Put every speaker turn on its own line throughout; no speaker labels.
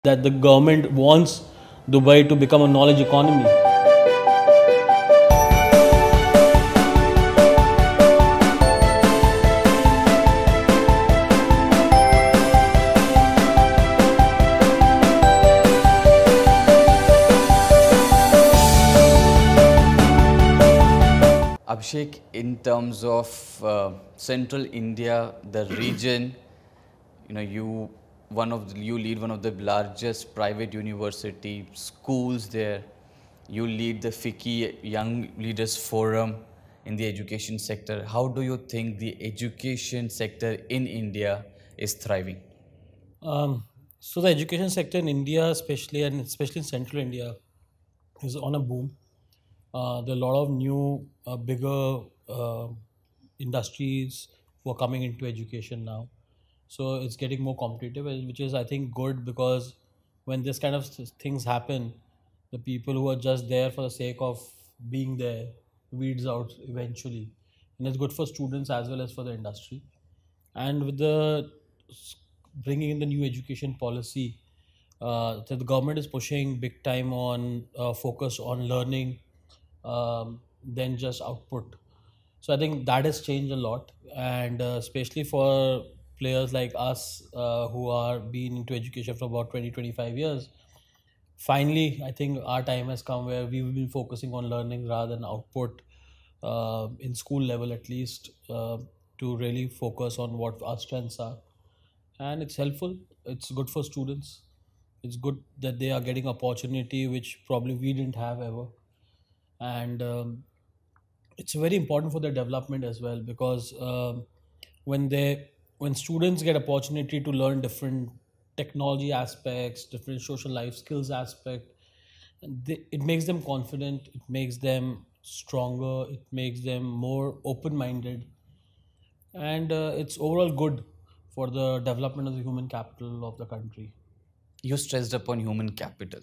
that the government wants Dubai to become a knowledge economy.
Abhishek, in terms of central India, the region, you lead one of the largest private university schools there. You lead the FICCI Young Leaders Forum in the education sector. How do you think the education sector in India is thriving?
So the education sector in India, especially in central India, is on a boom. There are a lot of new, bigger industries who are coming into education now. So it's getting more competitive, which is, I think, good because when this kind of things happen, the people who are just there for the sake of being there weeds out eventually. And it's good for students as well as for the industry. And with the bringing in the new education policy, the government is pushing big time on focus on learning than just output. So I think that has changed a lot, and especially for players like us who are been into education for about 20-25 years. Finally, I think our time has come where we will be focusing on learning rather than output in school level at least to really focus on what our strengths are. And it's helpful. It's good for students. It's good that they are getting opportunity which probably we didn't have ever. And it's very important for their development as well because when they when students get opportunity to learn different technology aspects, different social life skills aspect, it makes them confident, it makes them stronger, it makes them more open minded, and it's overall good for the development of the human capital of the country.
You stressed upon human capital.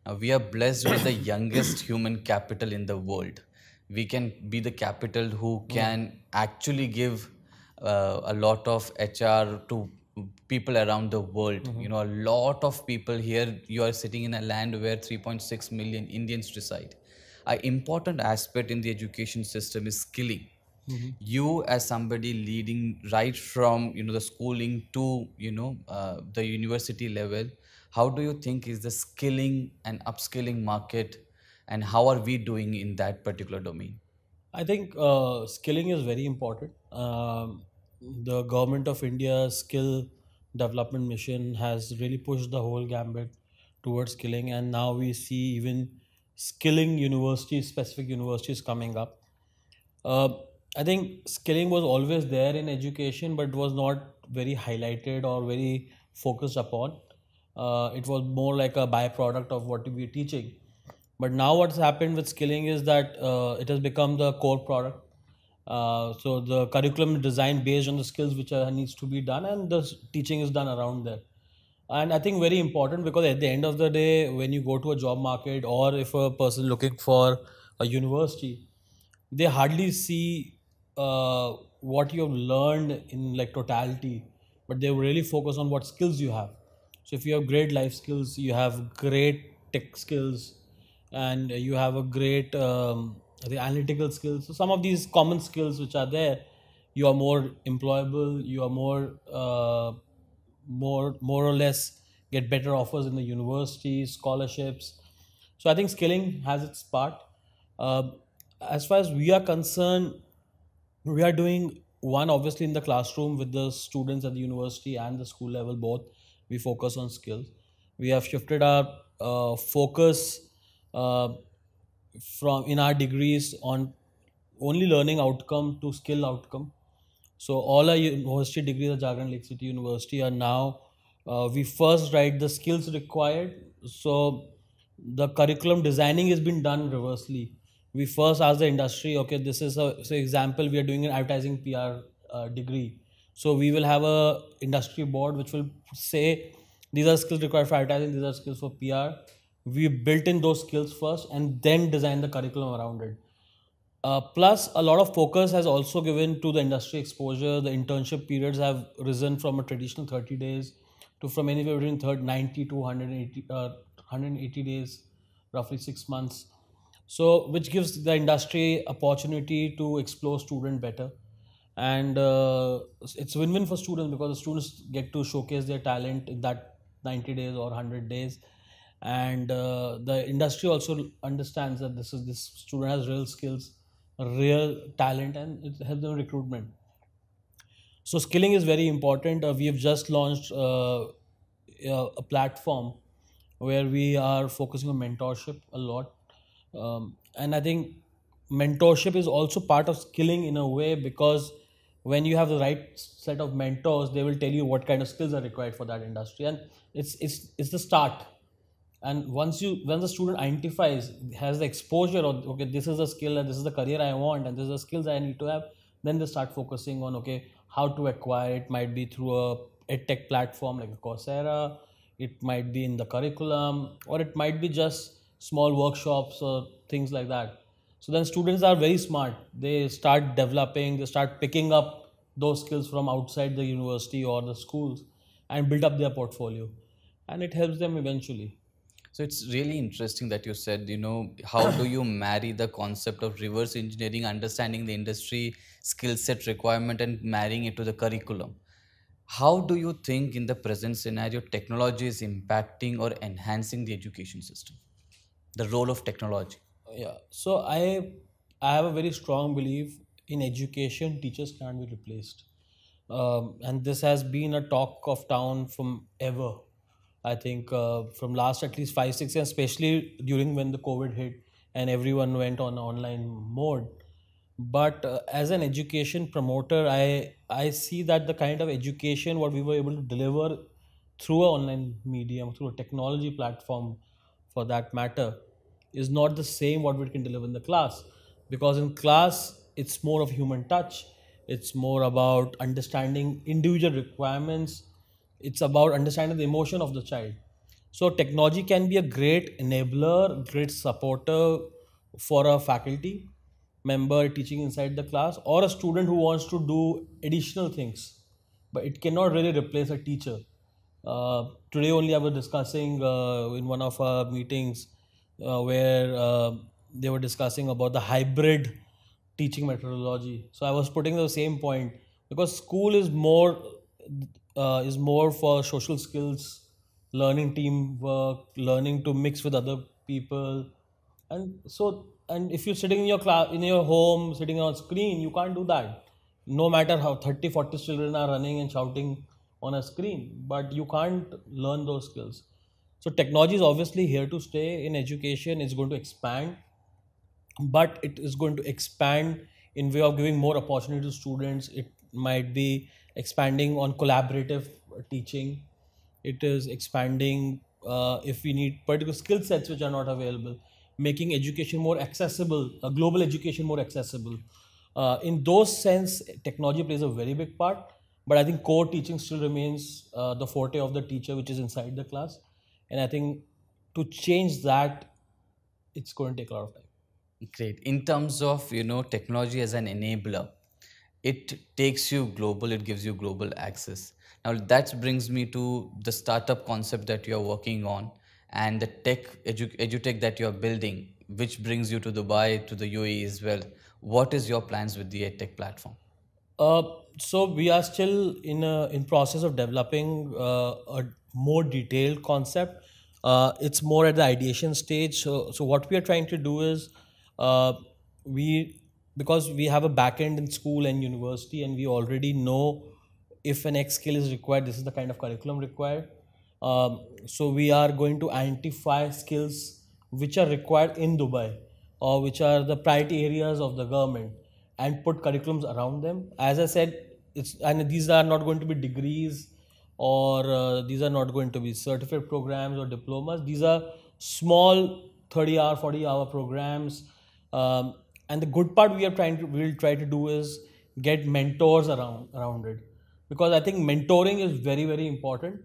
Now, we are blessed with the youngest human capital in the world. We can be the capital who can actually give a lot of HR to people around the world. A lot of people here, you are sitting in a land where 3.6 million Indians reside. An important aspect in the education system is skilling. You as somebody leading right from the schooling to the university level, how do you think is the skilling and upskilling market, and how are we doing in that particular domain?
I think skilling is very important. The government of India's skill development mission has really pushed the whole gambit towards skilling, and now we see even skilling universities, specific universities coming up. Uh, I think skilling was always there in education, but was not very highlighted or very focused upon. It was more like a byproduct of what we are teaching. But now what's happened with skilling is that it has become the core product. So the curriculum is designed based on the skills which needs to be done, and the teaching is done around there. And I think very important because at the end of the day, when you go to a job market or if a person looking for a university, they hardly see what you have learned in like totality, but they really focus on what skills you have. So if you have great life skills, you have great tech skills, and you have a great the analytical skills. So some of these common skills which are there, you are more employable. You are more or less get better offers in the universities, scholarships. So I think skilling has its part. Uh, as far as we are concerned, we are doing one obviously in the classroom with the students at the university and the school level both. We focus on skills. We have shifted our focus uh, from in our degrees on only learning outcome to skill outcome. So all our university degrees at Jagran Lake City University are now we first write the skills required. So the curriculum designing has been done reversely. We first ask the industry, okay, this is a so example we are doing an advertising PR degree. So we will have a industry board which will say these are skills required for advertising, these are skills for PR. We built in those skills first and then design the curriculum around it. Plus, a lot of focus has also given to the industry exposure. The internship periods have risen from a traditional 30 days to from anywhere between 90 to 180 days, roughly 6 months. So, which gives the industry opportunity to explore student better, and it's win-win for students because the students get to showcase their talent in that 90 days or 100 days, and the industry also understands that this student has real skills, real talent, and it helps them recruitment. So skilling is very important. We have just launched a platform where we are focusing on mentorship a lot, and I think mentorship is also part of skilling in a way, because when you have the right set of mentors, they will tell you what kind of skills are required for that industry, and it's the start. And when the student identifies, has the exposure of, okay, this is a skill and this is the career I want and this is the skills I need to have, then they start focusing on, okay, how to acquire it. Might be through a edtech platform like Coursera, it might be in the curriculum, or it might be just small workshops or things like that. So then students are very smart, they start developing, they start picking up those skills from outside the university or the schools and build up their portfolio, and it helps them eventually.
So it's really interesting that you said, how do you marry the concept of reverse engineering, understanding the industry skill set requirement and marrying it to the curriculum? How do you think in the present scenario technology is impacting or enhancing the education system? The role of technology.
Yeah, so I have a very strong belief in education. Teachers can't be replaced, and this has been a talk of town from ever. I think from last at least 5 6 years, especially during when the COVID hit and everyone went on online mode. But as an education promoter, I see that the kind of education what we were able to deliver through an online medium, through a technology platform, for that matter, is not the same what we can deliver in the class. Because in class it's more of human touch, it's more about understanding individual requirements, it's about understanding the emotion of the child. So technology can be a great enabler, great supporter for a faculty member teaching inside the class, or a student who wants to do additional things, but it cannot really replace a teacher. Today only I was discussing in one of our meetings where they were discussing about the hybrid teaching methodology. So I was putting the same point, because school is more for social skills, learning teamwork, learning to mix with other people, and if you're sitting in your class, in your home, sitting on screen, you can't do that. No matter how 30 40 children are running and shouting on a screen, but you can't learn those skills. So technology is obviously here to stay in education. It's going to expand, but it is going to expand in way of giving more opportunity to students. It might be expanding on collaborative teaching. It is expanding if we need particular skill sets which are not available, making education more accessible, global education more accessible. In those sense, technology plays a very big part, but I think core teaching still remains the forte of the teacher, which is inside the class. And I think to change that, it's going to take a lot of time.
Great. In terms of, technology as an enabler, it takes you global, it gives you global access. Now that brings me to the startup concept that you're working on and the edutech that you're building, which brings you to Dubai, to the UAE as well. What is your plans with the edtech platform?
Uh, so we are still in process of developing a more detailed concept. It's more at the ideation stage. So what we are trying to do is uh, we because we have a backend in school and university, and we already know if an X skill is required, this is the kind of curriculum required. So we are going to identify skills which are required in Dubai, or which are the priority areas of the government, and put curriculums around them. As I said, these are not going to be degrees, or these are not going to be certificate programs or diplomas. These are small 30-hour, 40-hour programs. And the good part we'll try to do is get mentors around it, because I think mentoring is very very important.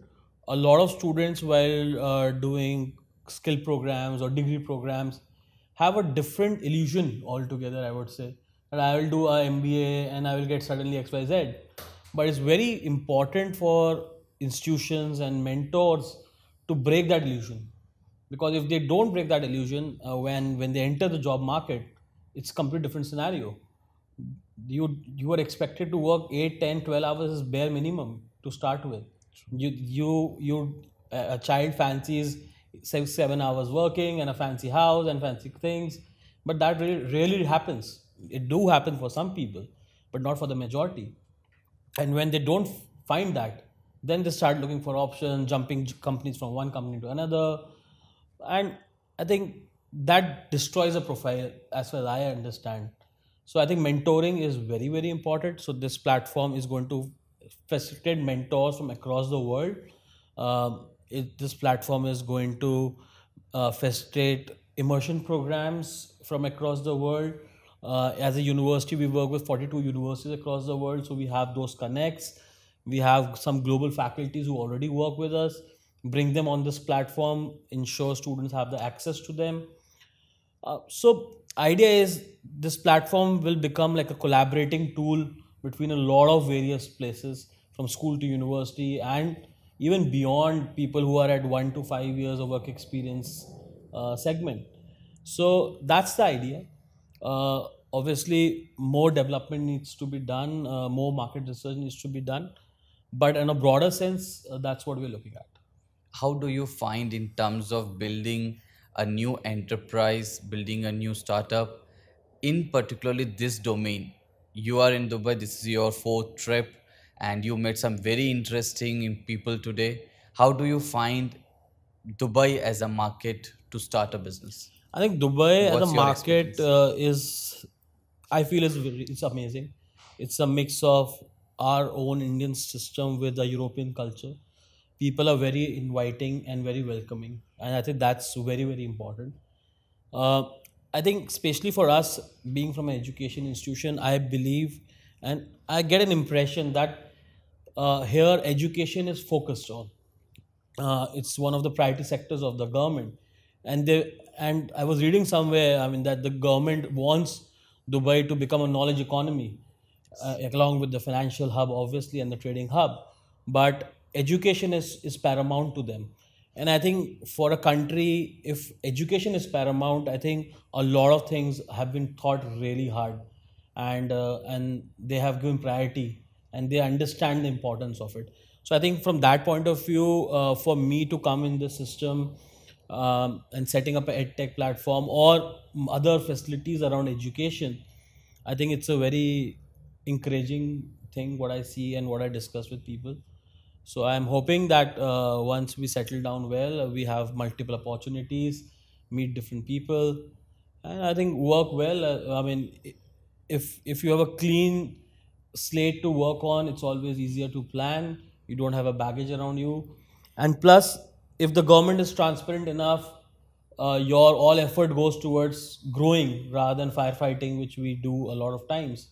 A lot of students, while doing skill programs or degree programs, have a different illusion altogether. I would say that I will do a MBA and I will get suddenly XYZ, but it's very important for institutions and mentors to break that illusion, because if they don't break that illusion, when they enter the job market, it's a completely different scenario. You are expected to work 8, 10, 12 hours is bare minimum to start with. You a child fancies 6, 7 hours working and a fancy house and fancy things, but that really rarely happens. It do happen for some people, but not for the majority. And when they don't find that, then they start looking for options, jumping companies from one company to another. And I think that destroys a profile as far as I understand. So I think mentoring is very, very important. So this platform is going to facilitate mentors from across the world. This platform is going to facilitate immersion programs from across the world. As a university, we work with 42 universities across the world, so we have those connects. We have some global faculties who already work with us. Bring them on this platform, ensure students have the access to them. So idea is this platform will become like a collaborating tool between a lot of various places, from school to university and even beyond, people who are at 1 to 5 years of work experience segment. So that's the idea. Obviously, more development needs to be done, more market research needs to be done, but in a broader sense, that's what we're looking at.
How do you find in terms of building a new enterprise, building a new startup, in particularly this domain? You are in Dubai, this is your fourth trip, and you met some very interesting people today. How do you find Dubai as a market to start a business?
I think Dubai as a
What's your
market
experience?
I feel it's amazing. It's a mix of our own Indian system with the European culture. People are very inviting and very welcoming, and I think that's very, very important. Uh, I think, especially for us being from an education institution, I believe and I get an impression that here education is focused on. It's one of the priority sectors of the government, and I was reading somewhere, I mean, that the government wants Dubai to become a knowledge economy, along with the financial hub, obviously, and the trading hub. But education is paramount to them. And I think for a country, if education is paramount, I think a lot of things have been thought really hard, and they have given priority, and they understand the importance of it. So I think from that point of view, for me to come in the system, and setting up a edtech platform or other facilities around education, I think it's a very encouraging thing, what I see and what I discuss with people. So I'm hoping that once we settle down well, we have multiple opportunities, meet different people, and I think work well. I mean, if you have a clean slate to work on, it's always easier to plan. You don't have a baggage around you, and plus, if the government is transparent enough, your all effort goes towards growing rather than firefighting, which we do a lot of times.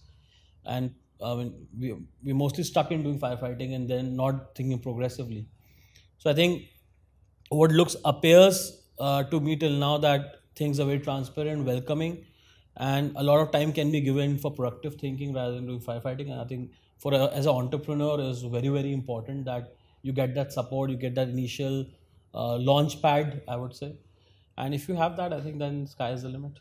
And I mean, we're mostly stuck in doing firefighting and then not thinking progressively. So I think what looks appears to me till now that things are very transparent, welcoming, and a lot of time can be given for productive thinking rather than doing firefighting. And I think as an entrepreneur is very, very important that you get that support, you get that initial launch pad, I would say. And if you have that, I think then sky is the limit.